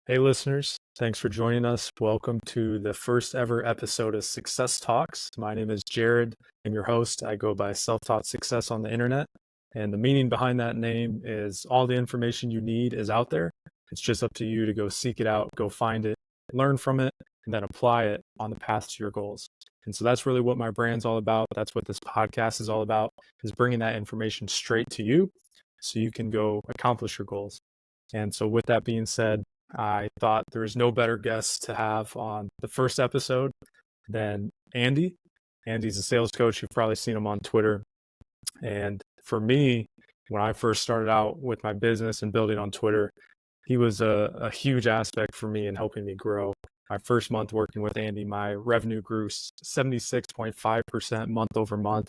Hey, listeners. Thanks for joining us. Welcome to the first ever episode of Success Talks. My name is Jared. I'm your host. I go by Self-Taught Success on the internet. And the meaning behind that name is all the information you need is out there. It's just up to you to go seek it out, go find it, learn from it, and then apply it on the path to your goals. And so that's really what my brand's all about. That's what this podcast is all about, is bringing that information straight to you so you can go accomplish your goals. And so with that being said, I thought there was no better guest to have on the first episode than Andy. Andy's a sales coach. You've probably seen him on Twitter. And for me, when I first started out with my business and building on Twitter, he was a huge aspect for me in helping me grow. My first month working with Andy, my revenue grew 76.5% month over month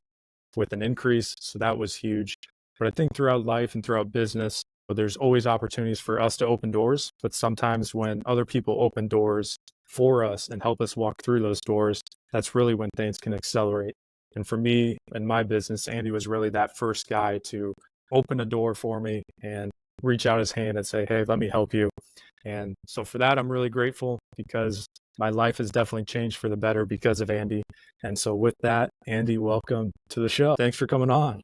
with an increase. So that was huge. But I think throughout life and throughout business, there's always opportunities for us to open doors, but sometimes when other people open doors for us and help us walk through those doors, that's really when things can accelerate. And for me and my business, Andy was really that first guy to open a door for me and reach out his hand and say, hey, let me help you. And so for that, I'm really grateful because my life has definitely changed for the better because of Andy. And so with that, Andy, welcome to the show. Thanks for coming on.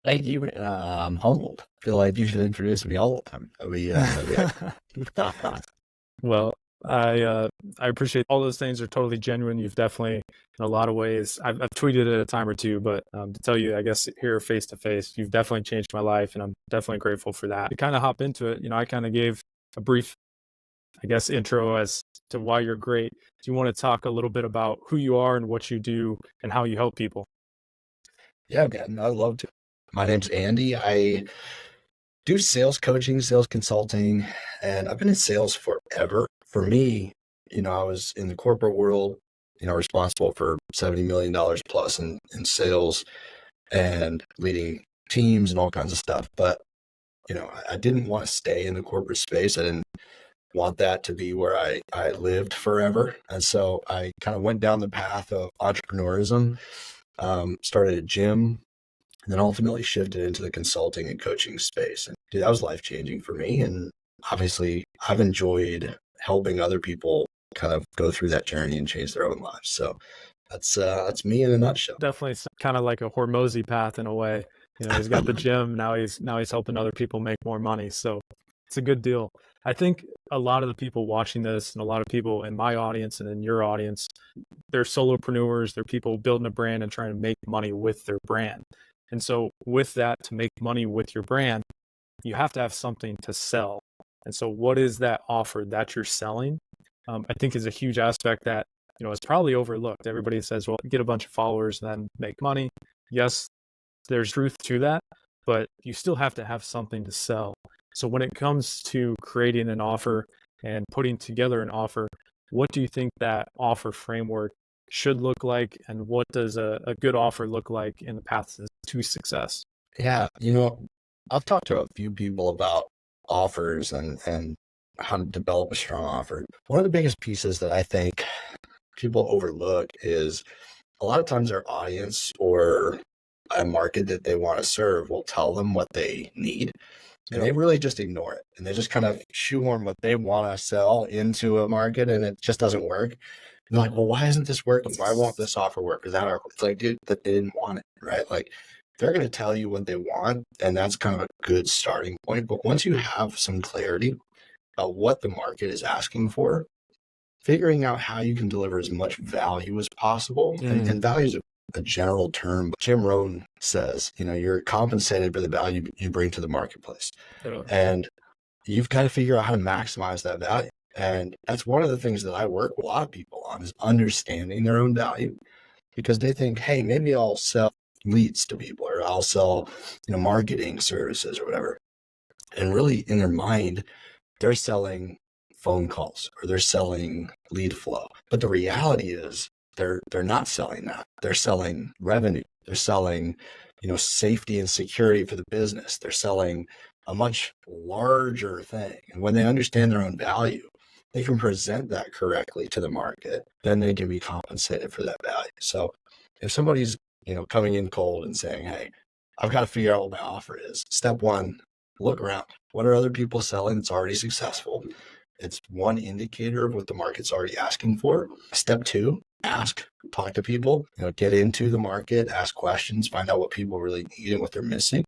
Thank you. I'm humbled. I feel like you should introduce me all the time. Well, I appreciate all those things are totally genuine. You've definitely, in a lot of ways, I've tweeted it a time or two, but to tell you, I guess here face to face, you've definitely changed my life, and I'm definitely grateful for that. To kind of hop into it, I kind of gave a brief, I guess, intro as to why you're great. Do you want to talk a little bit about who you are and what you do and how you help people? Yeah, man, I'd love to. My name's Andy. I do sales coaching, sales consulting, and I've been in sales forever. For me, I was in the corporate world, responsible for $70 million plus in sales and leading teams and all kinds of stuff. But, I didn't want to stay in the corporate space. I didn't want that to be where I lived forever. And so I kind of went down the path of entrepreneurism, started a gym, and then ultimately shifted into the consulting and coaching space. And dude, that was life-changing for me. And obviously I've enjoyed helping other people kind of go through that journey and change their own lives. So that's me in a nutshell. Definitely kind of like a Hormozy path in a way. He's got the gym. Now he's helping other people make more money. So it's a good deal. I think a lot of the people watching this and a lot of people in my audience and in your audience, they're solopreneurs. They're people building a brand and trying to make money with their brand. And so with that, to make money with your brand, you have to have something to sell. And so what is that offer that you're selling? I think is a huge aspect that, is probably overlooked. Everybody says, well, get a bunch of followers, then make money. Yes, there's truth to that, but you still have to have something to sell. So when it comes to creating an offer and putting together an offer, what do you think that offer framework should look like, and what does a good offer look like in the path to success? Yeah, I've talked to a few people about offers and how to develop a strong offer. One of the biggest pieces that I think people overlook is a lot of times their audience or a market that they want to serve will tell them what they need. And they really just ignore it. And they just kind of shoehorn what they want to sell into a market, and it just doesn't work. And like, well, why isn't this working? Why won't this offer work? Is that our, it's like, dude, that they didn't want it, right? Like, they're going to tell you what they want, and that's kind of a good starting point. But once you have some clarity about what the market is asking for, figuring out how you can deliver as much value as possible, and value is a general term. But Jim Rohn says, you're compensated for the value you bring to the marketplace. And you've got to figure out how to maximize that value. And that's one of the things that I work with a lot of people on, is understanding their own value, because they think, hey, maybe I'll sell leads to people, or I'll sell, marketing services or whatever. And really in their mind, they're selling phone calls or they're selling lead flow. But the reality is they're not selling that. They're selling revenue. They're selling, safety and security for the business. They're selling a much larger thing. And when they understand their own value, they can present that correctly to the market. Then they can be compensated for that value. So if somebody's, coming in cold and saying, hey, I've got to figure out what my offer is. Step one, look around. What are other people selling that's already successful? It's one indicator of what the market's already asking for. Step two, ask, talk to people, get into the market, ask questions, find out what people really need and what they're missing.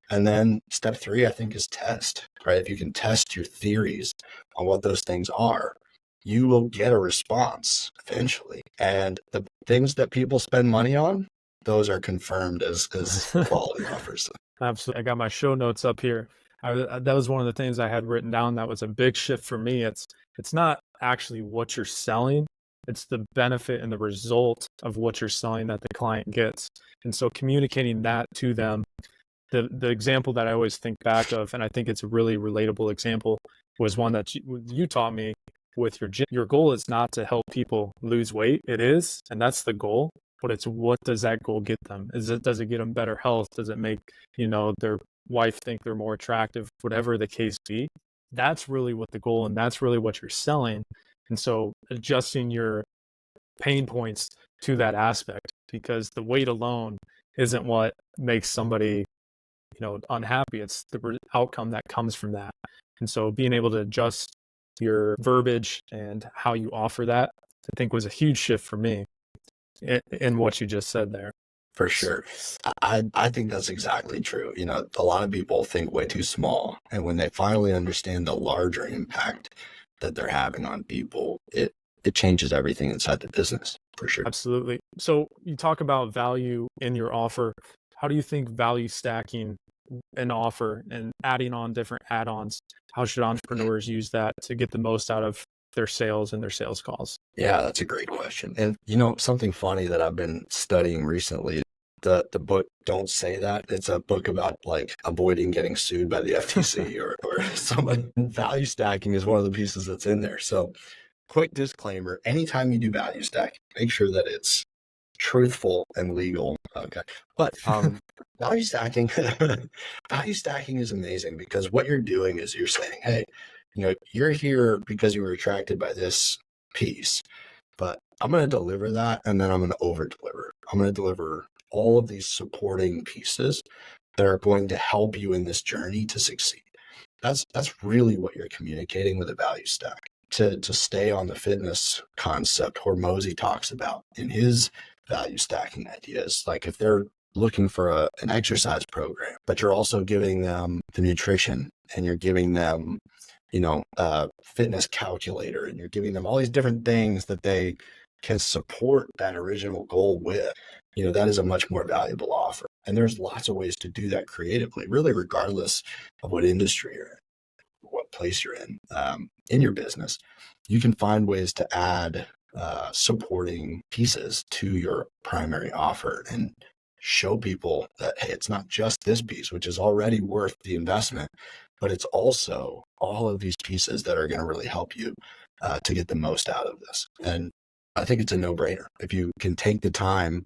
And then step three, I think, is test, right? If you can test your theories on what those things are, you will get a response eventually. And the things that people spend money on, those are confirmed as quality offers. Absolutely. I got my show notes up here. That was one of the things I had written down. That was a big shift for me. It's not actually what you're selling. It's the benefit and the result of what you're selling that the client gets. And so communicating that to them, the example that I always think back of, and I think it's a really relatable example, was one that you taught me with your gym. Your goal is not to help people lose weight. It is, and that's the goal. But it's, what does that goal get them? Does it get them better health? Does it make, their wife think they're more attractive? Whatever the case be, that's really what the goal, and that's really what you're selling. And so adjusting your pain points to that aspect, because the weight alone isn't what makes somebody, unhappy. It's the outcome that comes from that. And so being able to adjust your verbiage and how you offer that, I think, was a huge shift for me in what you just said there. For sure. I think that's exactly true. A lot of people think way too small. And when they finally understand the larger impact that they're having on people, it changes everything inside the business, for sure. Absolutely. So you talk about value in your offer. How do you think value stacking an offer and adding on different add-ons, how should entrepreneurs use that to get the most out of their sales and their sales calls? Yeah, that's a great question. And something funny that I've been studying recently, the book Don't Say That. It's a book about like avoiding getting sued by the FTC or someone. Value stacking is one of the pieces that's in there. So quick disclaimer, anytime you do value stack, make sure that it's truthful and legal. Okay. But value stacking is amazing, because what you're doing is you're saying, hey, you're here because you were attracted by this piece, but I'm going to deliver that, and then I'm going to over deliver. I'm going to deliver all of these supporting pieces that are going to help you in this journey to succeed. That's really what you're communicating with a value stack. To stay on the fitness concept, Hormozy talks about in his value stacking ideas, like if they're looking for an exercise program, but you're also giving them the nutrition, and you're giving them a fitness calculator, and you're giving them all these different things that they can support that original goal with, that is a much more valuable offer. And there's lots of ways to do that creatively, really, regardless of what industry you're in, what place you're in your business. You can find ways to add supporting pieces to your primary offer and show people that, hey, it's not just this piece, which is already worth the investment, but it's also all of these pieces that are going to really help you to get the most out of this. And I think it's a no-brainer. If you can take the time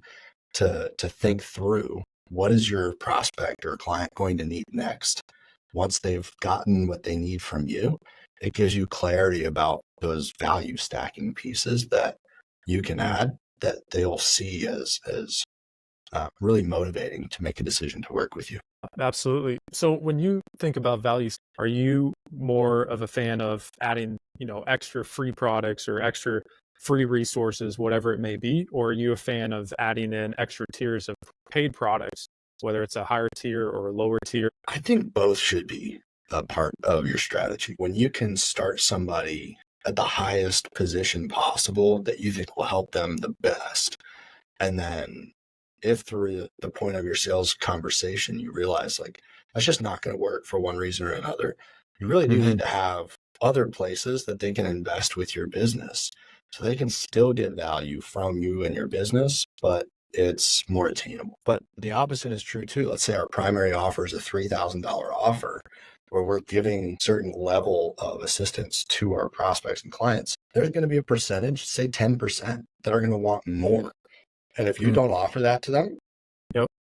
to think through, what is your prospect or client going to need next? Once they've gotten what they need from you, it gives you clarity about those value stacking pieces that you can add that they'll see as really motivating to make a decision to work with you. Absolutely. So when you think about values, are you more of a fan of adding, extra free products or extra free resources, whatever it may be? Or are you a fan of adding in extra tiers of paid products, whether it's a higher tier or a lower tier? I think both should be a part of your strategy. When you can start somebody at the highest position possible that you think will help them the best, and then if through the point of your sales conversation you realize like that's just not going to work for one reason or another, you really do need to have other places that they can invest with your business so they can still get value from you and your business, but it's more attainable. But the opposite is true too. Let's say our primary offer is a $3,000 offer where we're giving certain level of assistance to our prospects and clients. There's going to be a percentage, say 10%, that are going to want more. And if you don't offer that to them,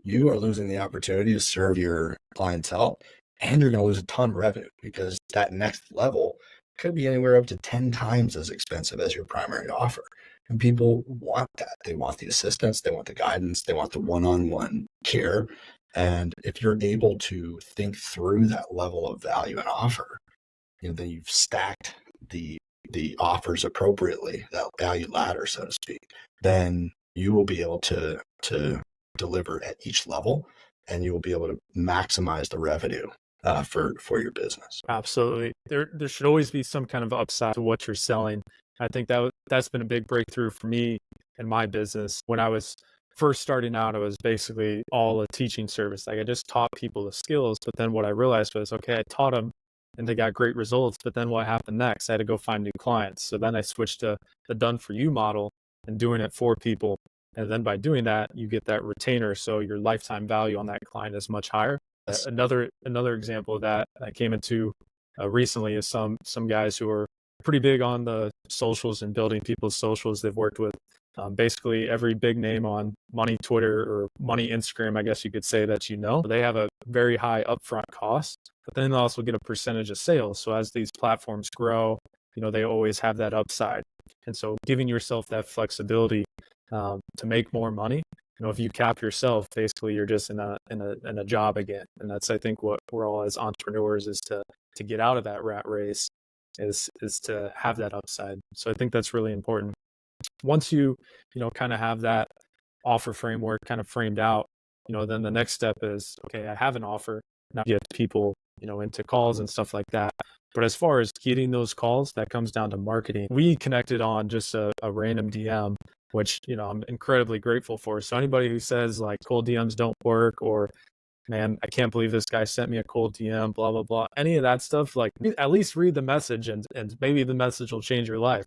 you are losing the opportunity to serve your clientele, and you're going to lose a ton of revenue, because that next level could be anywhere up to 10 times as expensive as your primary offer. And people want that. They want the assistance, they want the guidance, they want the one-on-one care. And if you're able to think through that level of value and offer, then you've stacked the offers appropriately, that value ladder, so to speak, then you will be able to deliver at each level, and you will be able to maximize the revenue for your business. Absolutely. There should always be some kind of upside to what you're selling. I think that's been a big breakthrough for me in my business. When I was first starting out, it was basically all a teaching service. Like I just taught people the skills, but then what I realized was, okay, I taught them and they got great results, but then what happened next? I had to go find new clients. So then I switched to the done for you model and doing it for people. And then by doing that, you get that retainer. So your lifetime value on that client is much higher. Another example of that I came into recently is some guys who are pretty big on the socials and building people's socials. They've worked with basically every big name on money Twitter or money Instagram, I guess you could say, that they have a very high upfront cost, but then they also get a percentage of sales. So as these platforms grow, they always have that upside. And so giving yourself that flexibility to make more money. If you cap yourself, basically you're just in a job again. And that's, I think, what we're all as entrepreneurs is to get out of that rat race is to have that upside. So I think that's really important. Once you kind of have that offer framework kind of framed out, then the next step is, okay, I have an offer. Now get people, into calls and stuff like that. But as far as getting those calls, that comes down to marketing. We connected on just a random DM, which, I'm incredibly grateful for. So anybody who says like cold DMs don't work, or man, I can't believe this guy sent me a cold DM, blah, blah, blah, any of that stuff, like at least read the message and maybe the message will change your life,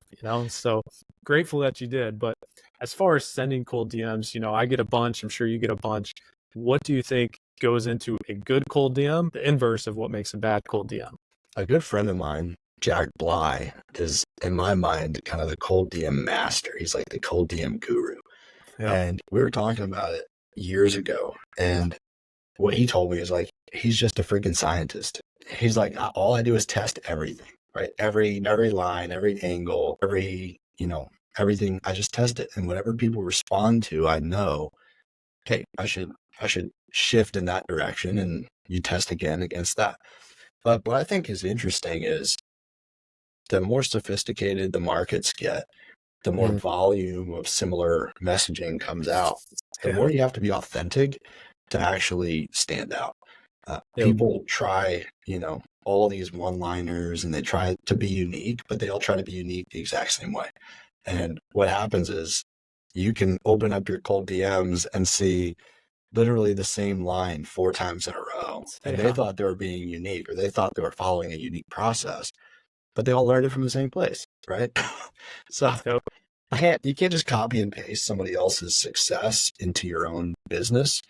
So grateful that you did. But as far as sending cold DMs, I get a bunch, I'm sure you get a bunch. What do you think goes into a good cold DM, the inverse of what makes a bad cold DM? A good friend of mine, Jack Bly, is, in my mind, kind of the cold DM master. He's like the cold DM guru. Yeah. And we were talking about it years ago. And what he told me is like, he's just a freaking scientist. He's like, all I do is test everything, right? Every line, every angle, everything. I just test it. And whatever people respond to, I know, okay, I should shift in that direction, and you test again against that. But what I think is interesting is the more sophisticated the markets get, the more volume of similar messaging comes out, the more you have to be authentic to actually stand out. People try, all these one-liners, and they try to be unique, but they all try to be unique the exact same way. And what happens is you can open up your cold DMs and see literally the same line 4 times in a row. And they thought they were being unique, or they thought they were following a unique process, but they all learned it from the same place, right? So you can't just copy and paste somebody else's success into your own business.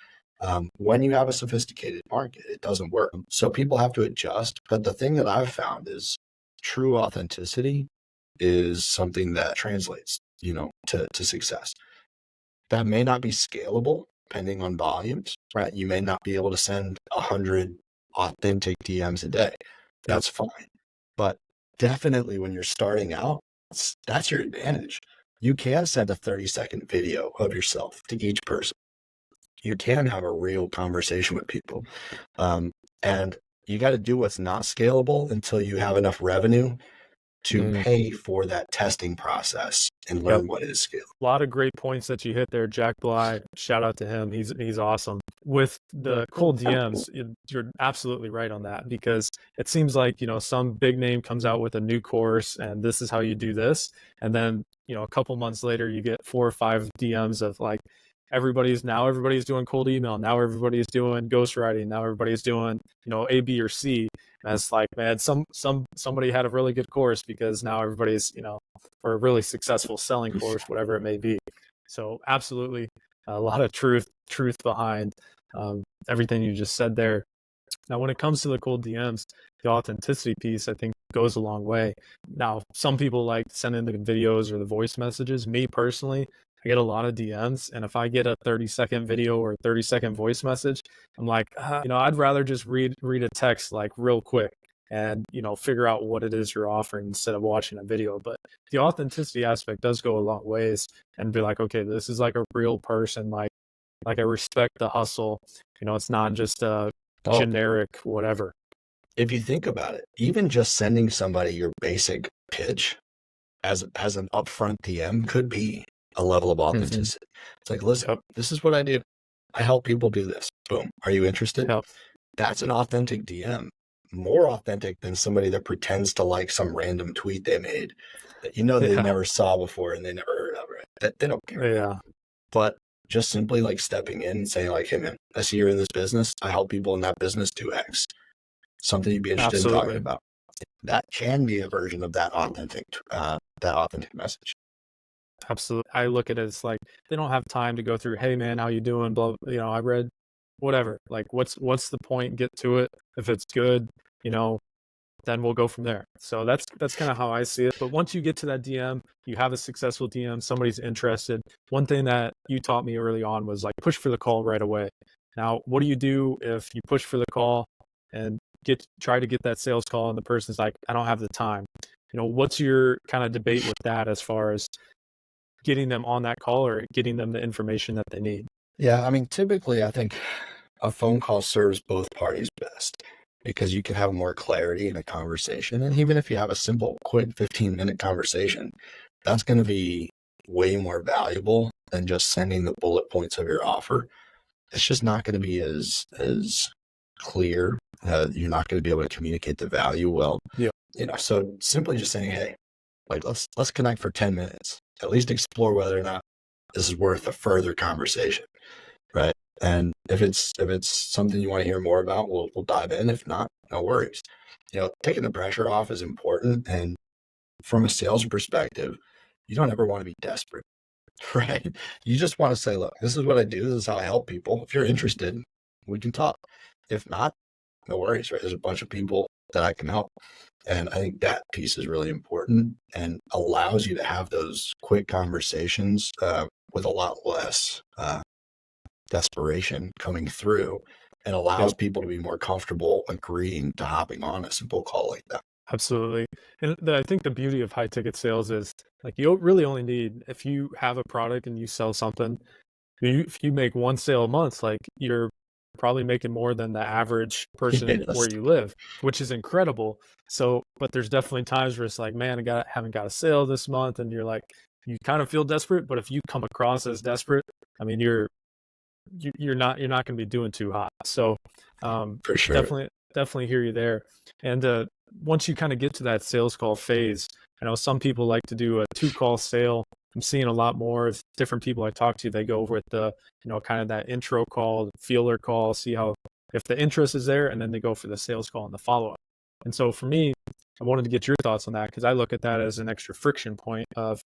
When you have a sophisticated market, it doesn't work. So people have to adjust. But the thing that I've found is true authenticity is something that translates, to success. That may not be scalable depending on volumes, right? You may not be able to send 100 authentic DMs a day. That's fine. But definitely when you're starting out, that's your advantage. You can send a 30-second video of yourself to each person. You can have a real conversation with people. And you got to do what's not scalable until you have enough revenue to pay for that testing process and learn what is scalable. A lot of great points that you hit there, Jack Bly. Shout out to him. He's awesome. With the cold DMs, you're absolutely right on that, because it seems like, some big name comes out with a new course and this is how you do this. And then, a couple months later, you get 4 or 5 DMs of like, everybody's doing cold email. Now everybody's doing ghostwriting. Now everybody's doing, A, B, or C. And it's like, man, somebody had a really good course, because now everybody's, or a really successful selling course, whatever it may be. So absolutely a lot of truth behind everything you just said there. Now, when it comes to the cold DMs, the authenticity piece, I think, goes a long way. Now, some people like sending the videos or the voice messages. Me personally, I get a lot of DMs, and if I get a 30-second video or 30-second voice message, I'm like, I'd rather just read a text like real quick and, figure out what it is you're offering instead of watching a video. But the authenticity aspect does go a long ways, and be like, okay, this is like a real person. Like I respect the hustle. It's not just a generic whatever. if you think about it, even just sending somebody your basic pitch as an upfront DM could be a level of authenticity. It's like, listen, Yep. this is what I do. I help people do this. Boom. Are you interested? Yep. That's an authentic DM. More authentic than somebody that pretends to like some random tweet they made that they Yeah. never saw before and they never heard of, right? That they don't care. Yeah. But just simply like stepping in and saying like, hey man, I see you're in this business. I help people in that business do X. Something you'd be interested in talking about. That can be a version of that authentic message. Absolutely. I look at it as like they don't have time to go through, hey man, how you doing? Blah, I read whatever. Like what's the point? Get to it. If it's good, then we'll go from there. So that's kind of how I see it. But once you get to that DM, you have a successful DM, somebody's interested. One thing that you taught me early on was like push for the call right away. Now, what do you do if you push for the call and try to get that sales call and the person's like, I don't have the time? What's your kind of debate with that as far as getting them on that call or getting them the information that they need? Yeah, I mean, typically I think a phone call serves both parties best because you can have more clarity in a conversation. And even if you have a simple, quick 15-minute conversation, that's going to be way more valuable than just sending the bullet points of your offer. It's just not going to be as clear. You're not going to be able to communicate the value well. Yeah. So simply just saying, hey, like let's connect for 10 minutes, at least explore whether or not this is worth a further conversation, right? And if it's something you want to hear more about, we'll dive in. If not, no worries. Taking the pressure off is important. And from a sales perspective, you don't ever want to be desperate, right? You just want to say, look, this is what I do. This is how I help people. If you're interested, we can talk. If not, no worries, right? There's a bunch of people that I can help. And I think that piece is really important and allows you to have those quick conversations with a lot less desperation coming through, and allows people to be more comfortable agreeing to hopping on a simple call like that. Absolutely. And I think the beauty of high ticket sales is like you really only need, if you have a product and you sell something, if you make one sale a month, like you're probably making more than the average person where you live, which is incredible. So, but there's definitely times where it's like, man, haven't got a sale this month. And you're like, you kind of feel desperate, but if you come across as desperate, I mean, you're not going to be doing too hot. So, for sure, definitely hear you there. And once you kind of get to that sales call phase, I know some people like to do a 2-call sale. I'm seeing a lot more of different people I talk to. They go with the, kind of that intro call, feeler call, see if the interest is there, and then they go for the sales call and the follow-up. And so for me, I wanted to get your thoughts on that because I look at that as an extra friction point of,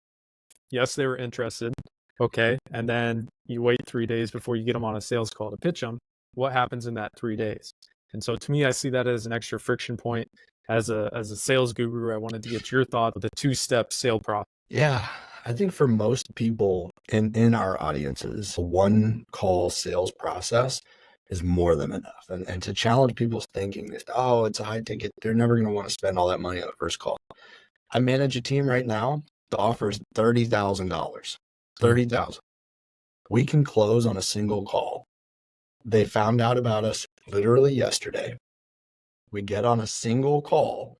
yes, they were interested. Okay. And then you wait 3 days before you get them on a sales call to pitch them. What happens in that 3 days? And so to me, I see that as an extra friction point. As a sales guru, I wanted to get your thought of the 2-step sale process. Yeah, I think for most people in our audiences, a 1-call sales process is more than enough. And to challenge people's thinking that, oh, it's a high ticket, they're never going to want to spend all that money on the first call. I manage a team right now. The offer is $30,000. $30,000. We can close on a single call. They found out about us literally yesterday. We get on a single call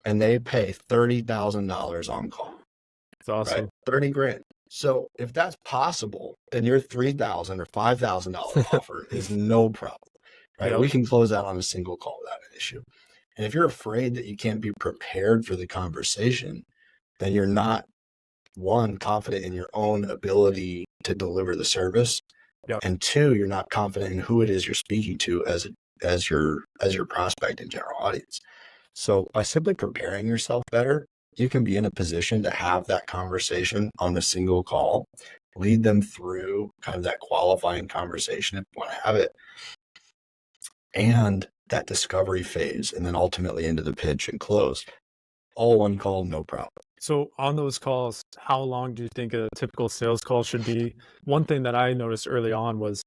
and they pay $30,000 on call. That's awesome. Right? 30 grand. So if that's possible, then your $3,000 or $5,000 offer is no problem, right? Yep. We can close out on a single call without an issue. And if you're afraid that you can't be prepared for the conversation, then you're not, one, confident in your own ability to deliver the service. Yep. And 2, you're not confident in who it is you're speaking to as your prospect and general audience. So by simply preparing yourself better, you can be in a position to have that conversation on a single call, lead them through kind of that qualifying conversation if you want to have it, and that discovery phase, and then ultimately into the pitch and close. All 1 call, no problem. So on those calls, how long do you think a typical sales call should be? One thing that I noticed early on was,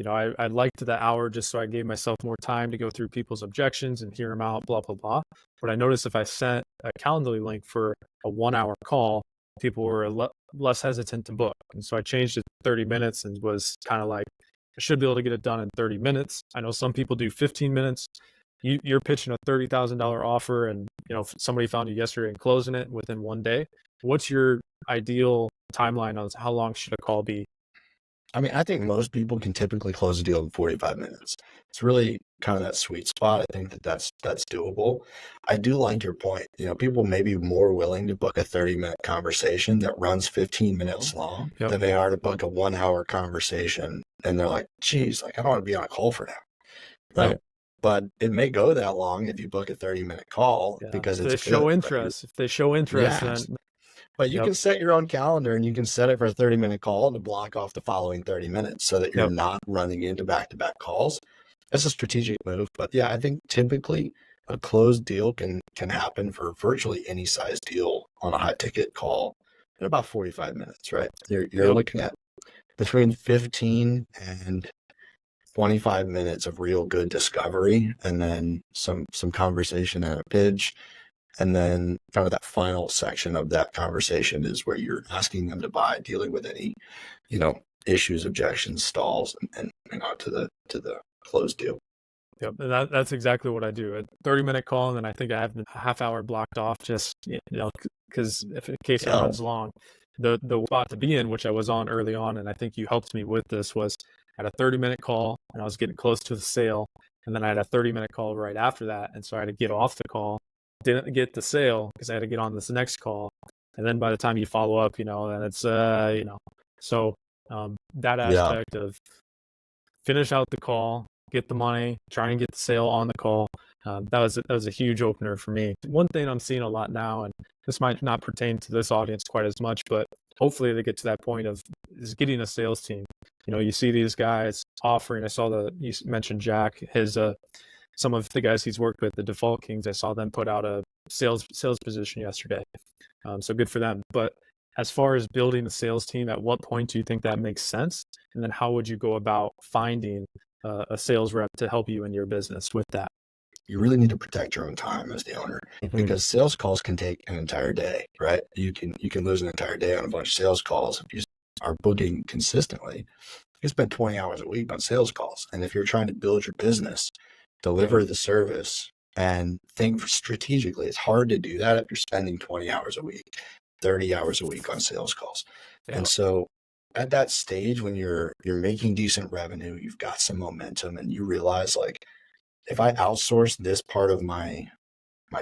I liked the hour just so I gave myself more time to go through people's objections and hear them out, blah, blah, blah. But I noticed if I sent a Calendly link for a 1-hour call, people were less hesitant to book. And so I changed it to 30 minutes and was kind of like, I should be able to get it done in 30 minutes. I know some people do 15 minutes. you're pitching a $30,000 offer, and if somebody found you yesterday and closing it within one day. What's your ideal timeline on how long should a call be? I mean, I think most people can typically close a deal in 45 minutes. It's really kind of that sweet spot. I think that that's doable. I do like your point. People may be more willing to book a 30-minute conversation that runs 15 minutes long Yep. than they are to book a 1 hour conversation. And they're like, geez, like I don't want to be on a call for now. Right. Yep. But it may go that long if you book a 30-minute call because if it's they good, show right? interest. If they show interest, Yes. then But you Yep. can set your own calendar and you can set it for a 30-minute call to block off the following 30 minutes so that you're Yep. not running into back-to-back calls. That's a strategic move. But yeah, I think typically a closed deal can happen for virtually any size deal on a high ticket call in about 45 minutes, right? You're Yep. looking at between 15 and 25 minutes of real good discovery, and then some conversation and a pitch. And then kind of that final section of that conversation is where you're asking them to buy, dealing with any, issues, objections, stalls, and on to the closed deal. Yep, and that's exactly what I do. A 30-minute call, and then I think I have a half hour blocked off just because if in case it runs long. The spot to be in, which I was on early on, and I think you helped me with this, was at a 30-minute call, and I was getting close to the sale, and then I had a 30-minute call right after that, and so I had to get off the call. Didn't get the sale because I had to get on this next call, and then by the time you follow up, then it's so that aspect of finish out the call, get the money, try and get the sale on the call. That was a huge opener for me. One thing I'm seeing a lot now, and this might not pertain to this audience quite as much, but hopefully they get to that point of is getting a sales team. You see these guys offering. You mentioned Jack, his some of the guys he's worked with, the Default Kings. I saw them put out a sales position yesterday. So good for them. But as far as building a sales team, at what point do you think that makes sense? And then how would you go about finding a sales rep to help you in your business with that? You really need to protect your own time as the owner, because sales calls can take an entire day, right? You can lose an entire day on a bunch of sales calls. If you are booking consistently, you spend 20 hours a week on sales calls. And if you're trying to build your business, deliver the service, and think strategically, it's hard to do that if you're spending 20 hours a week, 30 hours a week on sales calls. And so at that stage, when you're making decent revenue, you've got some momentum, and you realize, like, if I outsource this part of my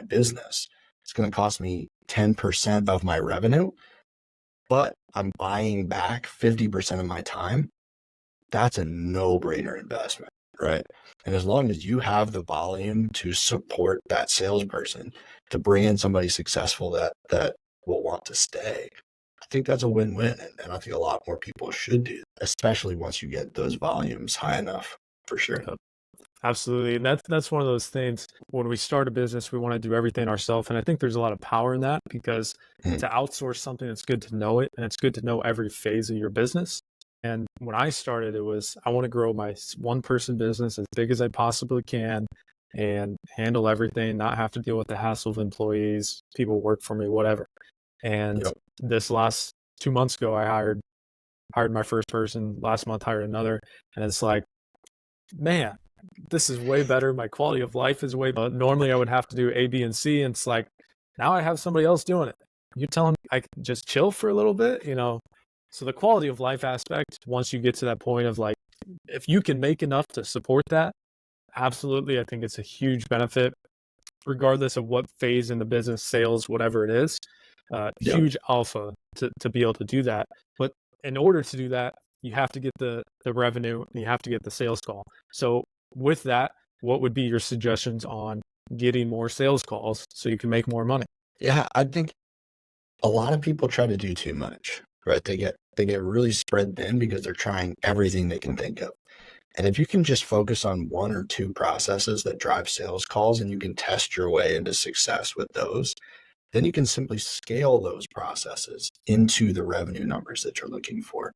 business, it's going to cost me 10% of my revenue, but I'm buying back 50% of my time. That's a no-brainer investment, right? And as long as you have the volume to support that salesperson, to bring in somebody successful that will want to stay, I think that's a win-win. And I think a lot more people should do, especially once you get those volumes high enough, for sure. Yep. Absolutely. And that's one of those things. When we start a business, we want to do everything ourselves. And I think there's a lot of power in that, because to outsource something, it's good to know it, and it's good to know every phase of your business. And when I started, it was, I want to grow my one-person business as big as I possibly can and handle everything, not have to deal with the hassle of employees, people work for me, whatever. And this last 2 months ago, I hired my first person. Last month, hired another. And it's like, man, this is way better. My quality of life is way better. Normally, I would have to do A, B, and C. And it's like, now I have somebody else doing it. You're telling me I can just chill for a little bit, So the quality of life aspect, once you get to that point of, like, if you can make enough to support that, absolutely, I think it's a huge benefit, regardless of what phase in the business, sales, whatever it is. Huge alpha to be able to do that. But in order to do that, you have to get the revenue, and you have to get the sales call. So with that, what would be your suggestions on getting more sales calls so you can make more money? Yeah, I think a lot of people try to do too much, right? They get really spread thin because they're trying everything they can think of. And if you can just focus on one or two processes that drive sales calls, and you can test your way into success with those, then you can simply scale those processes into the revenue numbers that you're looking for.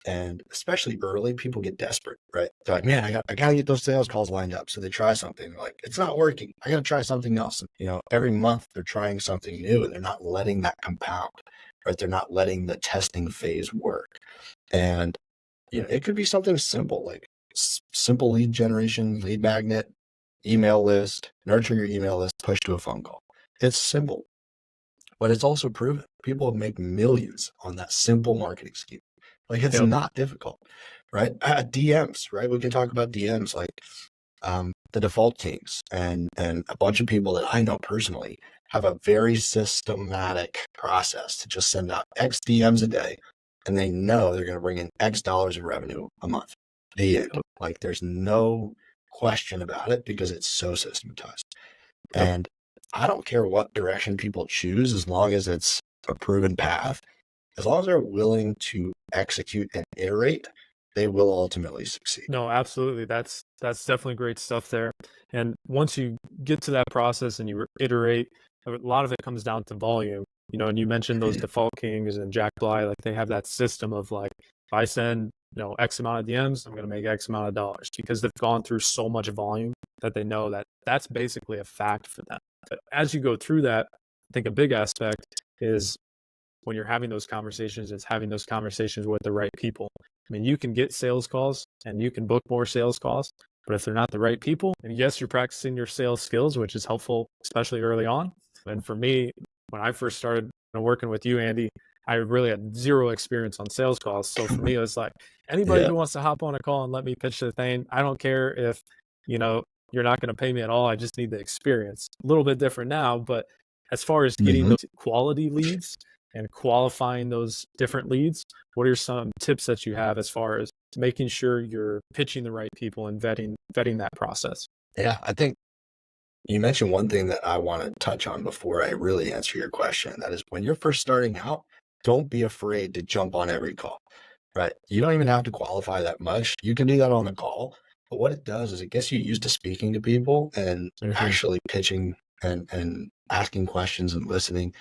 And especially early, people get desperate, right? They're like, man, I got to get those sales calls lined up. So they try something. They're like, it's not working. I got to try something else. And, every month they're trying something new, and they're not letting that compound, right? They're not letting the testing phase work. And, it could be something simple, like simple lead generation, lead magnet, email list, nurture your email list, push to a phone call. It's simple, but it's also proven. People make millions on that simple marketing scheme. Like, it's not difficult, right? DMs, right? We can talk about DMs, like the default kings and a bunch of people that I know personally have a very systematic process to just send out X DMs a day, and they know they're going to bring in X dollars in revenue a month. The end. Like, there's no question about it because it's so systematized. And I don't care what direction people choose, as long as it's a proven path, as long as they're willing to execute and iterate, they will ultimately succeed. No, absolutely. That's definitely great stuff there. And once you get to that process and you iterate, a lot of it comes down to volume. And you mentioned those default kings and Jack Bly, like they have that system of like, if I send, X amount of DMs, I'm going to make X amount of dollars, because they've gone through so much volume that they know that that's basically a fact for them. But as you go through that, I think a big aspect is when you're having those conversations, it's having those conversations with the right people. I mean, you can get sales calls and you can book more sales calls, but if they're not the right people, and yes, you're practicing your sales skills, which is helpful, especially early on. And for me, when I first started working with you, Andy, I really had zero experience on sales calls. So for me, it was like, anybody who wants to hop on a call and let me pitch the thing, I don't care if, you're not going to pay me at all. I just need the experience. A little bit different now, but as far as getting those quality leads and qualifying those different leads, what are some tips that you have as far as making sure you're pitching the right people and vetting that process? Yeah, I think you mentioned one thing that I want to touch on before I really answer your question. That is, when you're first starting out, don't be afraid to jump on every call, right? You don't even have to qualify that much. You can do that on the call. But what it does is it gets you used to speaking to people and actually pitching and asking questions and listening.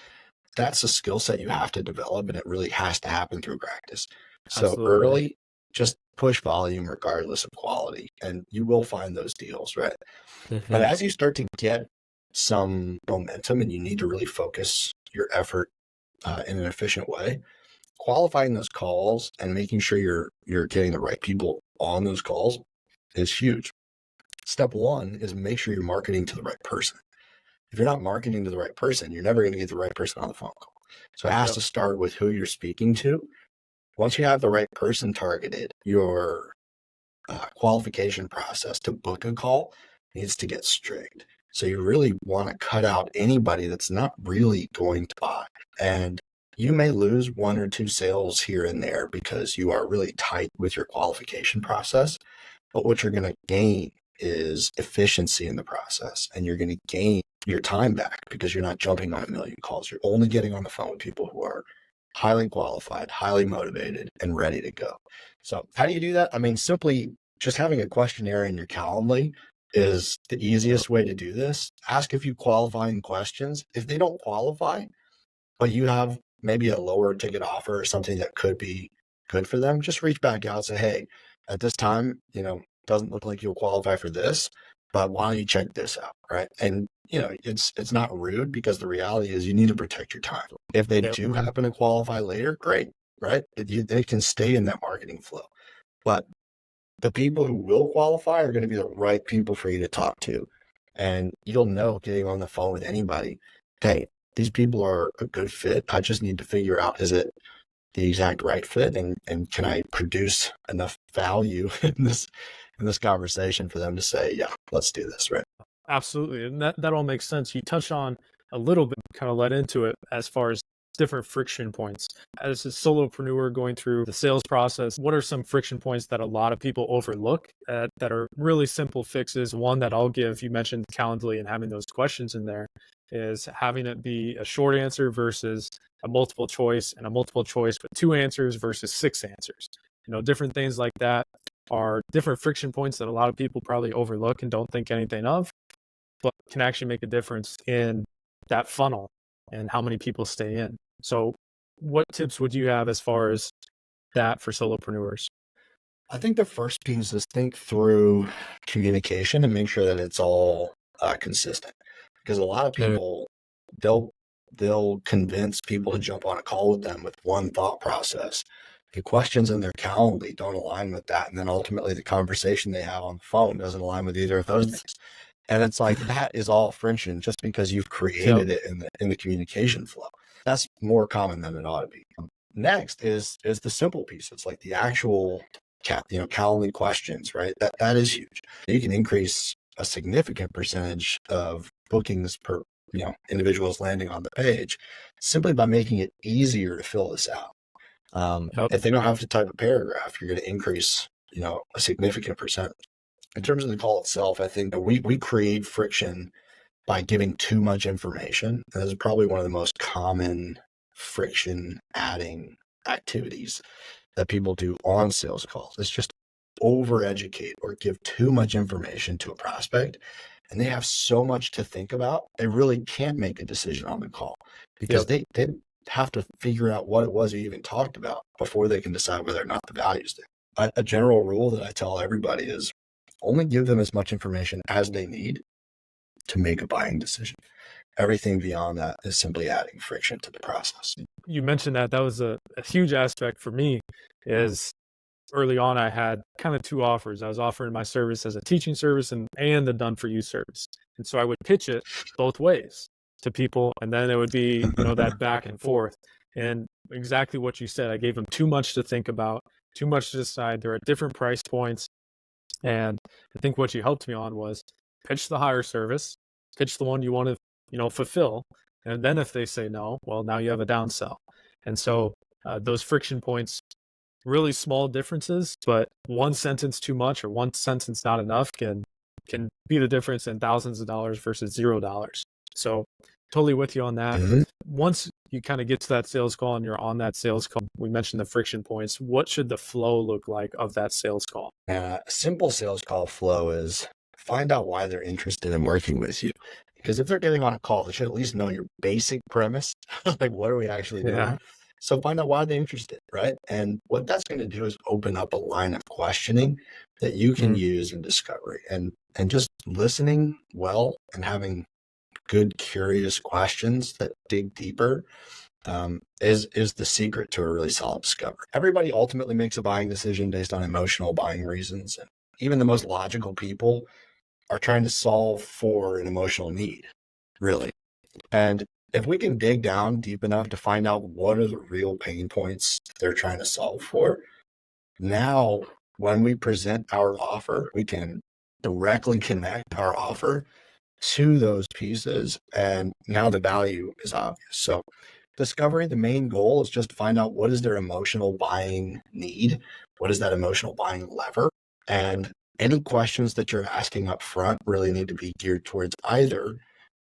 That's a skill set you have to develop, and it really has to happen through practice. So Absolutely. early, just push volume regardless of quality, and you will find those deals, right? But as you start to get some momentum and you need to really focus your effort in an efficient way, qualifying those calls and making sure you're getting the right people on those calls is huge. Step one is make sure you're marketing to the right person. If you're not marketing to the right person, you're never going to get the right person on the phone call. So it has to start with who you're speaking to. Once you have the right person targeted, your qualification process to book a call needs to get strict. So you really want to cut out anybody that's not really going to buy. And you may lose one or two sales here and there because you are really tight with your qualification process. But what you're going to gain is efficiency in the process, and you're going to gain your time back because you're not jumping on a million calls. You're only getting on the phone with people who are highly qualified, highly motivated, and ready to go. So how do you do that? I mean, simply just having a questionnaire in your Calendly is the easiest way to do this. Ask a few qualifying questions. If they don't qualify, but you have maybe a lower ticket offer or something that could be good for them, just reach back out and say, hey, at this time, doesn't look like you'll qualify for this, but why don't you check this out, right? And, it's not rude, because the reality is you need to protect your time. If they do happen to qualify later, great, right? They can stay in that marketing flow. But the people who will qualify are going to be the right people for you to talk to. And you'll know getting on the phone with anybody, hey, these people are a good fit. I just need to figure out, is it the exact right fit? And can I produce enough value in this conversation for them to say, yeah, let's do this, right? Absolutely. And that all makes sense. You touched on a little bit, kind of led into it as far as different friction points. As a solopreneur going through the sales process, what are some friction points that a lot of people overlook that are really simple fixes? One that I'll give, you mentioned Calendly and having those questions in there, is having it be a short answer versus a multiple choice, and a multiple choice with 2 answers versus 6 answers. Different things like that are different friction points that a lot of people probably overlook and don't think anything of, but can actually make a difference in that funnel and how many people stay in. So what tips would you have as far as that for solopreneurs? I think the first piece is think through communication and make sure that it's all consistent, because a lot of people, they'll convince people to jump on a call with them with one thought process. The questions in their Calendly don't align with that, and then ultimately the conversation they have on the phone doesn't align with either of those things. And it's like, that is all friction just because you've created it in the communication flow. That's more common than it ought to be. Next is the simple pieces, like the actual Calendly questions, right? That is huge. You can increase a significant percentage of bookings per individuals landing on the page simply by making it easier to fill this out. If they don't have to type a paragraph, you're going to increase a significant percentage. In terms of the call itself, I think that we create friction by giving too much information. And this is probably one of the most common friction adding activities that people do on sales calls. It's just over-educate or give too much information to a prospect, and they have so much to think about, they really can't make a decision on the call because they have to figure out what it was you even talked about before they can decide whether or not the value is there. A general rule that I tell everybody is only give them as much information as they need to make a buying decision. Everything beyond that is simply adding friction to the process. You mentioned that was a huge aspect for me. Is early on, I had kind of two offers. I was offering my service as a teaching service and the done for you service. And so I would pitch it both ways to people. And then it would be, that back and forth. And exactly what you said, I gave them too much to think about, too much to decide. They're at different price points. And I think what you helped me on was pitch the higher service, pitch the one you want to, fulfill. And then if they say no, well, now you have a downsell. And so those friction points, really small differences, but one sentence too much or one sentence not enough can be the difference in thousands of dollars versus $0. So totally with you on that. Mm-hmm. Once you kind of get to that sales call and you're on that sales call, we mentioned the friction points. What should the flow look like of that sales call? A simple sales call flow is find out why they're interested in working with you. Because if they're getting on a call, they should at least know your basic premise. Like, what are we actually doing? Yeah. So find out why they're interested, right? And what that's going to do is open up a line of questioning that you can use in discovery. And just listening well and having good, curious questions that dig deeper is the secret to a really solid discovery. Everybody ultimately makes a buying decision based on emotional buying reasons. And even the most logical people are trying to solve for an emotional need, really. And if we can dig down deep enough to find out what are the real pain points they're trying to solve for, now when we present our offer, we can directly connect our offer to those pieces, and now the value is obvious. So discovery, the main goal is just to find out what is their emotional buying need, what is that emotional buying lever, and any questions that you're asking up front really need to be geared towards either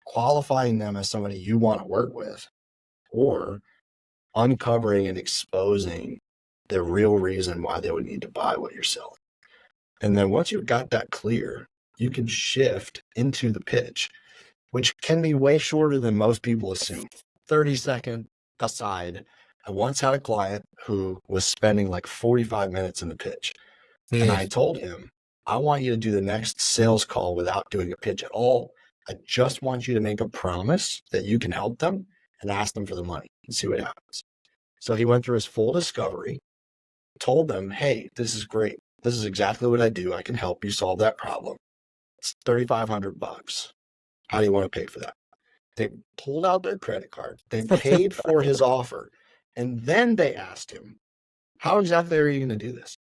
qualifying them as somebody you want to work with or uncovering and exposing the real reason why they would need to buy what you're selling. And then once you've got that clear, you can shift into the pitch, which can be way shorter than most people assume. 30-second aside. I once had a client who was spending like 45 minutes in the pitch. And I told him, I want you to do the next sales call without doing a pitch at all. I just want you to make a promise that you can help them and ask them for the money and see what happens. So he went through his full discovery, told them, hey, this is great. This is exactly what I do. I can help you solve that problem. It's $3,500. How do you want to pay for that? They pulled out their credit card. They paid for his offer. And then they asked him, how exactly are you going to do this?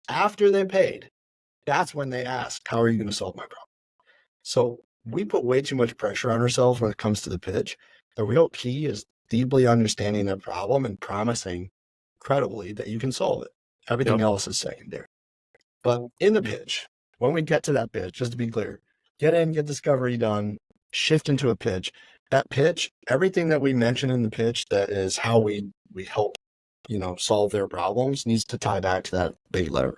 After they paid, that's when they asked, how are you going to solve my problem? So we put way too much pressure on ourselves when it comes to the pitch. The real key is deeply understanding their problem and promising credibly that you can solve it. Everything else is secondary. But in the pitch, when we get to that pitch, just to be clear, get in, get discovery done, shift into a pitch. That pitch, everything that we mentioned in the pitch, that is how we help, solve their problems, needs to tie back to that big lever.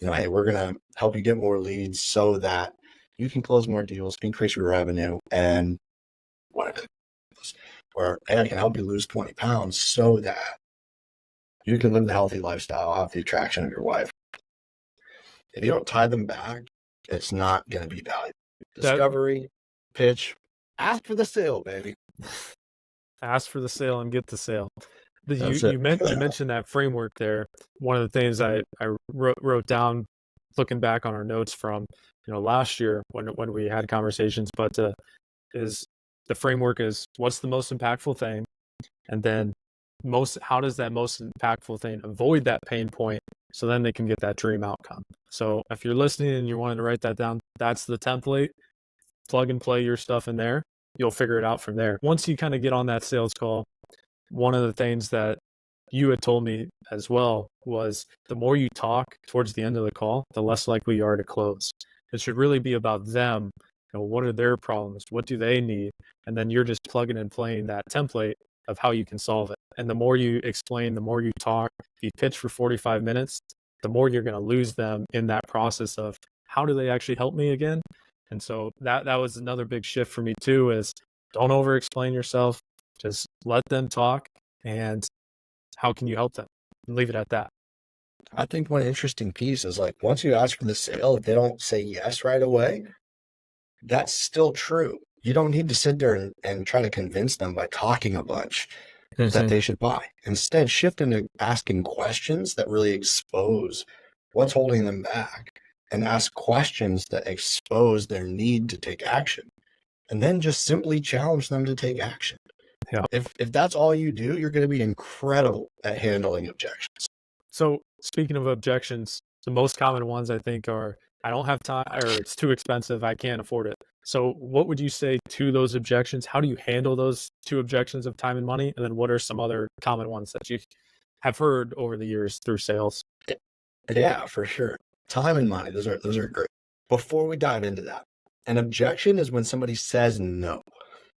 Hey, we're going to help you get more leads so that you can close more deals, increase your revenue, and whatever. Or, hey, I can help you lose 20 pounds so that you can live the healthy lifestyle, have the attraction of your wife. If you don't tie them back, it's not going to be valuable. Discovery, pitch, ask for the sale, baby. Ask for the sale and get the sale. You mentioned that framework there. One of the things I wrote down, looking back on our notes from, last year when we had conversations, but is the framework is what's the most impactful thing, and then how does that most impactful thing avoid that pain point so then they can get that dream outcome. So if you're listening and you're wanting to write that down, that's the template. Plug and play your stuff in there. You'll figure it out from there. Once you kind of get on that sales call, one of the things that you had told me as well was the more you talk towards the end of the call, the less likely you are to close. It should really be about them. What are their problems? What do they need? And then you're just plugging and playing that template of how you can solve it. And the more you explain, the more you talk, if you pitch for 45 minutes, the more you're going to lose them in that process of how do they actually help me again? And so that was another big shift for me too, is don't over explain yourself. Just let them talk, and how can you help them? And leave it at that. I think one interesting piece is like, once you ask for the sale, if they don't say yes right away, that's still true. You don't need to sit there and try to convince them by talking a bunch that they should buy. Instead, shift into asking questions that really expose what's holding them back, and ask questions that expose their need to take action. And then just simply challenge them to take action. Yeah. If that's all you do, you're going to be incredible at handling objections. So speaking of objections, the most common ones I think are, I don't have time, or it's too expensive, I can't afford it. So what would you say to those objections? How do you handle those two objections of time and money? And then what are some other common ones that you have heard over the years through sales? Yeah, for sure. Time and money, those are great. Before we dive into that, an objection is when somebody says no.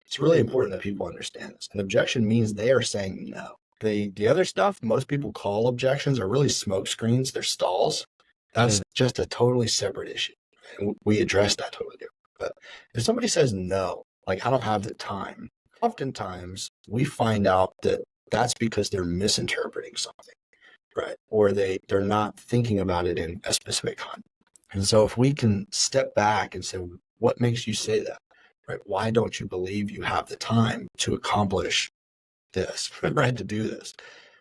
It's really important that people understand this. An objection means they are saying no. The other stuff most people call objections are really smoke screens. They're stalls. That's just a totally separate issue. And we address that totally different. But if somebody says no, like I don't have the time, oftentimes we find out that that's because they're misinterpreting something, right? Or they're not thinking about it in a specific context. And so if we can step back and say, what makes you say that? Right? Why don't you believe you have the time to accomplish this, right? To do this.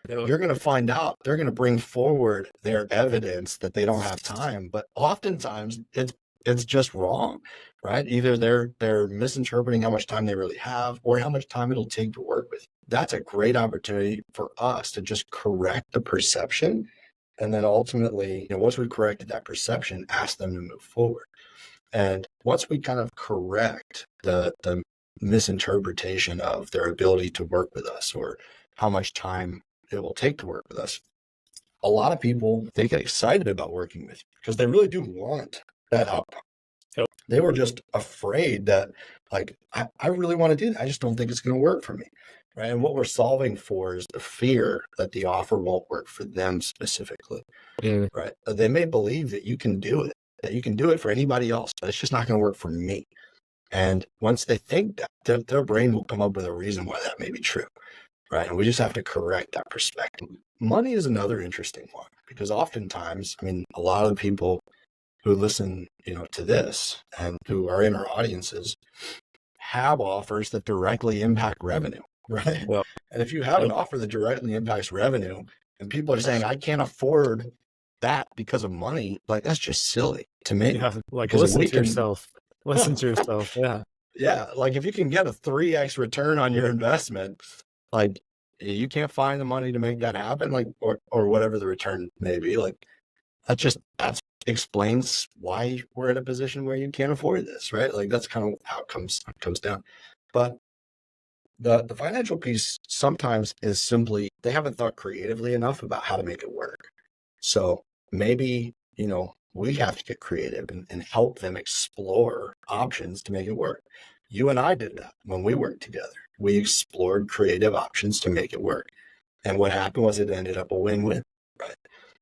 You're going to find out they're going to bring forward their evidence that they don't have time, but oftentimes it's just wrong, right? Either they're misinterpreting how much time they really have or how much time it'll take to work with you. That's a great opportunity for us to just correct the perception. And then ultimately, once we've corrected that perception, ask them to move forward. And once we kind of correct the misinterpretation of their ability to work with us or how much time it will take to work with us, a lot of people, they get excited about working with you because they really do want that outcome. Yep. They were just afraid that, like, I really want to do that. I just don't think it's going to work for me. Right. And what we're solving for is the fear that the offer won't work for them specifically. Yeah. Right. They may believe that you can do it, that you can do it for anybody else, but it's just not going to work for me. And once they think that, their brain will come up with a reason why that may be true. Right. And we just have to correct that perspective. Money is another interesting one because oftentimes, a lot of the people who listen, to this and who are in our audiences have offers that directly impact revenue. Right. Well, and if you have an offer that directly impacts revenue and people are saying, I can't afford that because of money, like that's just silly to me. Yeah, like listen to yourself. Listen to yourself. Yeah. Yeah. Like if you can get a 3x return on your investment, like you can't find the money to make that happen, like, or whatever the return may be. Like that explains why we're in a position where you can't afford this, right? Like that's kind of how it comes down. But the financial piece sometimes is simply, they haven't thought creatively enough about how to make it work. So maybe, we have to get creative and help them explore options to make it work. You and I did that when we worked together. We explored creative options to make it work. And what happened was it ended up a win-win, right?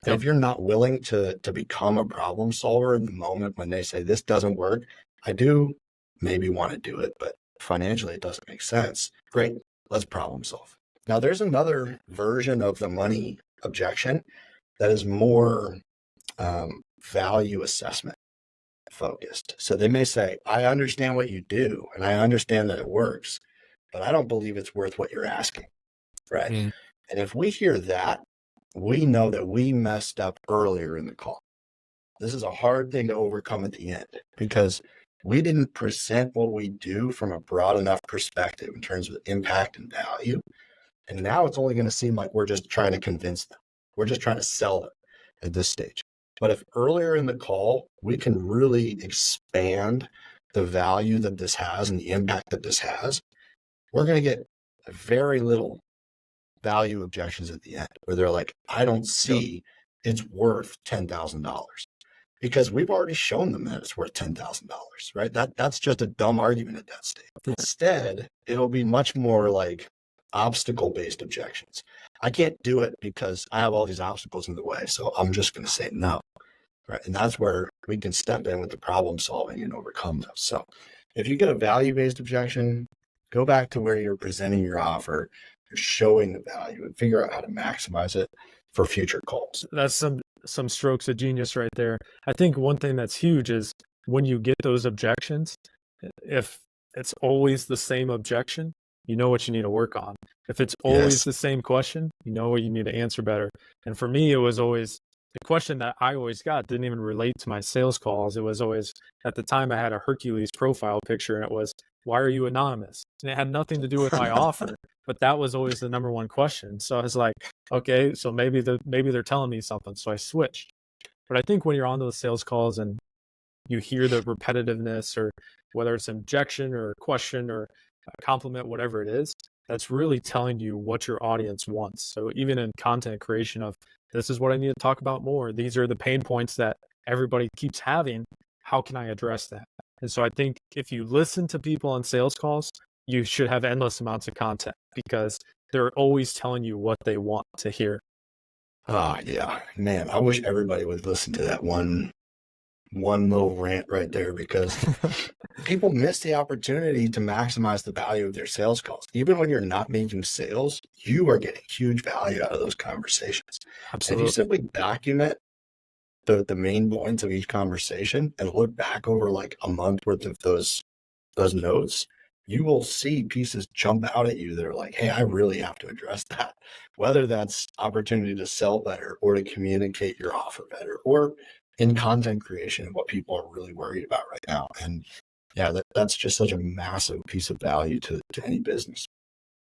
And if you're not willing to become a problem solver in the moment when they say this doesn't work, I do maybe want to do it, but financially it doesn't make sense. Great, let's problem solve. Now there's another version of the money objection that is more value assessment focused. So they may say, I understand what you do and I understand that it works, but I don't believe it's worth what you're asking, right? Mm. And if we hear that, we know that we messed up earlier in the call. this is a hard thing to overcome at the end because we didn't present what we do from a broad enough perspective in terms of impact and value. And now it's only going to seem like we're just trying to convince them. We're just trying to sell it at this stage. But if earlier in the call, we can really expand the value that this has and the impact that this has, we're going to get very little value objections at the end where they're like, I don't see it's worth $10,000 because we've already shown them that it's worth $10,000, right? That's just a dumb argument at that stage. Instead, it'll be much more like obstacle-based objections. I can't do it because I have all these obstacles in the way, so I'm just going to say no, right? And that's where we can step in with the problem solving and overcome those. So if you get a value-based objection, go back to where you're presenting your offer, you're showing the value, and figure out how to maximize it for future calls. That's some strokes of genius right there. I think one thing that's huge is when you get those objections, if it's always the same objection, you know what you need to work on. If it's always the same question, you know what you need to answer better. And for me, it was always the question that I always got didn't even relate to my sales calls. It was always, at the time I had a Hercules profile picture and it was, why are you anonymous? And it had nothing to do with my offer, but that was always the number one question. So I was like, okay, so maybe they're telling me something. So I switched. But I think when you're on those sales calls and you hear the repetitiveness, or whether it's an objection or a question or a compliment, whatever it is, that's really telling you what your audience wants. So even in content creation of, this is what I need to talk about more. These are the pain points that everybody keeps having. How can I address that? And so I think if you listen to people on sales calls, you should have endless amounts of content because they're always telling you what they want to hear. Oh, yeah, man, I wish everybody would listen to that one little rant right there because people miss the opportunity to maximize the value of their sales calls. Even when you're not making sales, you are getting huge value out of those conversations. Absolutely. If you simply document the main points of each conversation and look back over like a month worth of those notes, you will see pieces jump out at you that are like, hey, I really have to address that. Whether that's opportunity to sell better or to communicate your offer better or in content creation, what people are really worried about right now. And yeah, that's just such a massive piece of value to any business.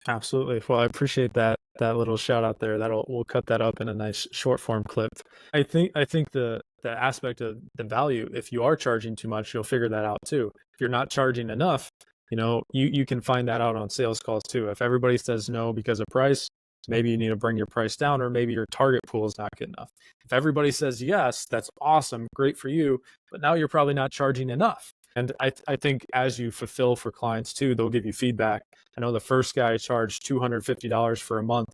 Absolutely. Well, I appreciate that little shout out there. We'll cut that up in a nice short form clip. I think the aspect of the value, if you are charging too much, you'll figure that out too. If you're not charging enough, you can find that out on sales calls too. If everybody says no because of price, maybe you need to bring your price down, or maybe your target pool is not good enough. If everybody says yes, that's awesome, great for you, but now you're probably not charging enough. And I think as you fulfill for clients too, they'll give you feedback. I know the first guy charged $250 for a month,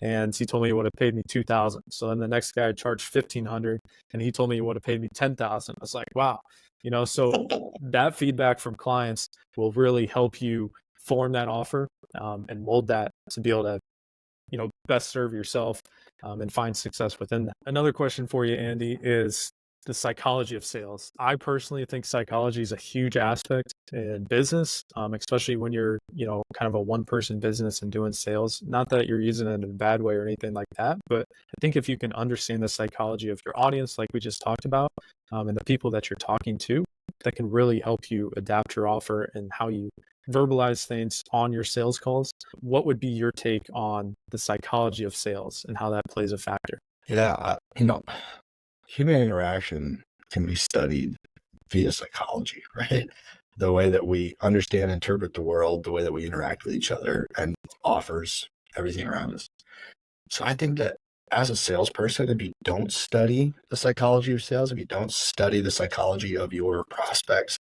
and he told me he would have paid me $2,000. So then the next guy charged $1,500, and he told me he would have paid me $10,000. I was like, wow, so that feedback from clients will really help you form that offer and mold that to be able to, best serve yourself and find success within that. Another question for you, Andy, is the psychology of sales. I personally think psychology is a huge aspect in business, especially when you're, kind of a one-person business and doing sales. Not that you're using it in a bad way or anything like that, but I think if you can understand the psychology of your audience, like we just talked about, and the people that you're talking to, that can really help you adapt your offer and how you verbalize things on your sales calls. What would be your take on the psychology of sales and how that plays a factor? Yeah, human interaction can be studied via psychology, right? The way that we understand and interpret the world, the way that we interact with each other and offers, everything around us. So I think that as a salesperson, if you don't study the psychology of sales, if you don't study the psychology of your prospects,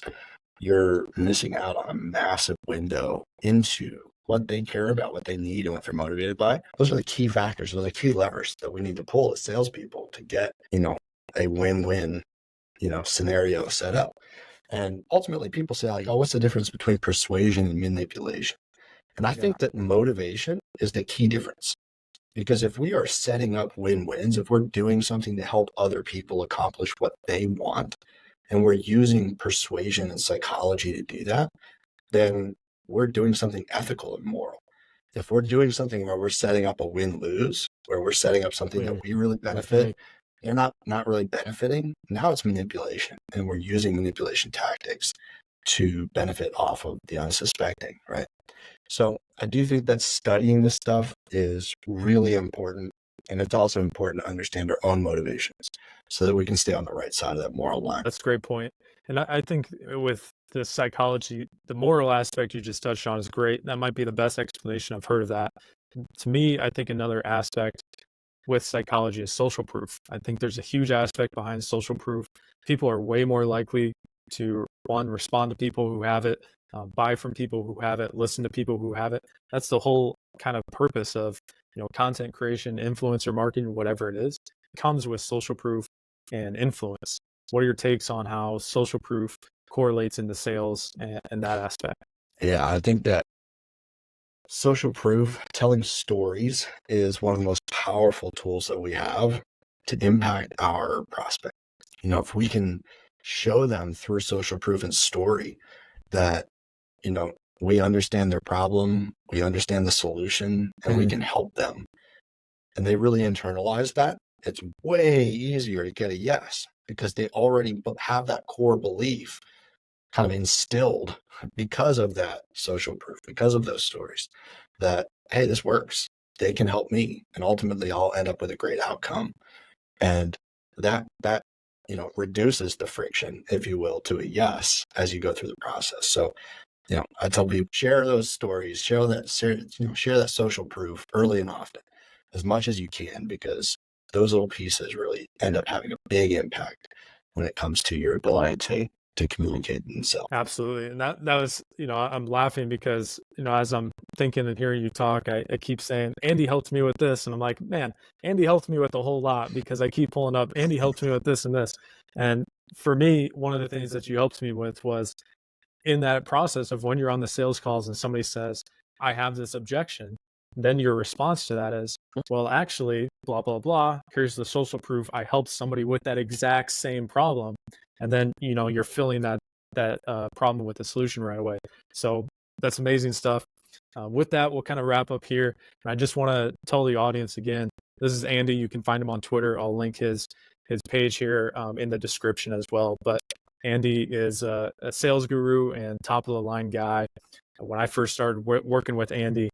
you're missing out on a massive window into what they care about, what they need, and what they're motivated by. Those are the key factors. Those are the key levers that we need to pull as salespeople to get, a win-win, scenario set up. And ultimately people say like, oh, what's the difference between persuasion and manipulation? And I think that motivation is the key difference. Because if we are setting up win-wins, if we're doing something to help other people accomplish what they want, and we're using persuasion and psychology to do that, then we're doing something ethical and moral. If we're doing something where we're setting up a win-lose, where we're setting up something that we really benefit they're not really benefiting. Now it's manipulation, and we're using manipulation tactics to benefit off of the unsuspecting, right? So I do think that studying this stuff is really important. And it's also important to understand our own motivations so that we can stay on the right side of that moral line. That's a great point. And I think with the psychology, the moral aspect you just touched on is great. That might be the best explanation I've heard of that. To me, I think another aspect with psychology is social proof. I think there's a huge aspect behind social proof. People are way more likely to, one, respond to people who have it, buy from people who have it, listen to people who have it. That's the whole kind of purpose of, content creation, influencer marketing, whatever it is. It comes with social proof and influence. What are your takes on how social proof correlates into sales and that aspect? Yeah, I think that social proof, telling stories, is one of the most powerful tools that we have to impact our prospect. If we can show them through social proof and story that, we understand their problem, we understand the solution, and we can help them, and they really internalize that, it's way easier to get a yes because they already have that core belief kind of instilled because of that social proof, because of those stories that, hey, this works. They can help me. And ultimately I'll end up with a great outcome. And that, reduces the friction, if you will, to a yes as you go through the process. So, I tell people, share those stories, share that social proof early and often as much as you can, because those little pieces really end up having a big impact when it comes to your ability to communicate and sell. Absolutely. And that was, I'm laughing because, as I'm thinking and hearing you talk, I keep saying, Andy helped me with this. And I'm like, man, Andy helped me with a whole lot because I keep pulling up, Andy helped me with this and this. And for me, one of the things that you helped me with was in that process of when you're on the sales calls and somebody says, I have this objection, then your response to that is, well, actually, blah, blah, blah. Here's the social proof. I helped somebody with that exact same problem. And then, you're filling that problem with the solution right away. So that's amazing stuff. With that, we'll kind of wrap up here. And I just want to tell the audience again, this is Andy. You can find him on Twitter. I'll link his page here in the description as well. But Andy is a sales guru and top of the line guy. When I first started working with Andy,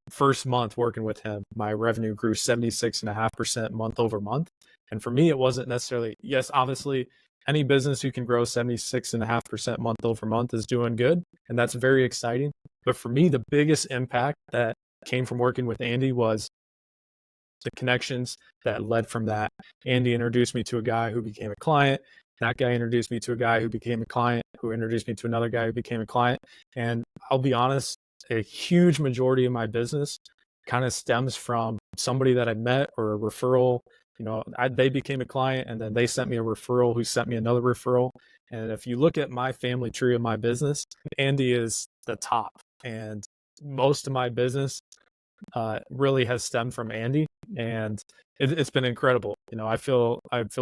first month working with him, my revenue grew 76.5% month over month. And for me, it wasn't necessarily, yes, obviously, any business who can grow 76.5% month over month is doing good. And that's very exciting. But for me, the biggest impact that came from working with Andy was the connections that led from that. Andy introduced me to a guy who became a client. That guy introduced me to a guy who became a client, who introduced me to another guy who became a client. And I'll be honest, a huge majority of my business kind of stems from somebody that I met or a referral. They became a client and then they sent me a referral who sent me another referral. And if you look at my family tree of my business, Andy is the top. And most of my business really has stemmed from Andy. And it's been incredible. I feel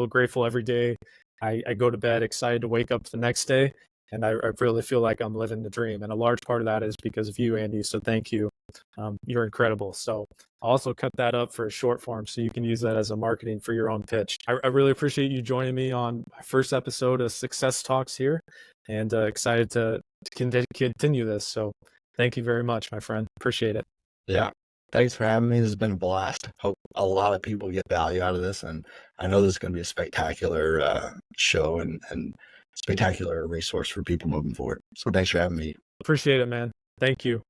grateful every day. I go to bed excited to wake up the next day, and I really feel like I'm living the dream. And a large part of that is because of you, Andy. So thank you. You're incredible. So I'll also cut that up for a short form so you can use that as a marketing for your own pitch. I really appreciate you joining me on my first episode of Success Talks here, and excited to continue this. So thank you very much, my friend. Appreciate it. Yeah. Thanks for having me. This has been a blast. Hope a lot of people get value out of this. And I know this is going to be a spectacular show and spectacular resource for people moving forward. So thanks for having me. Appreciate it, man. Thank you.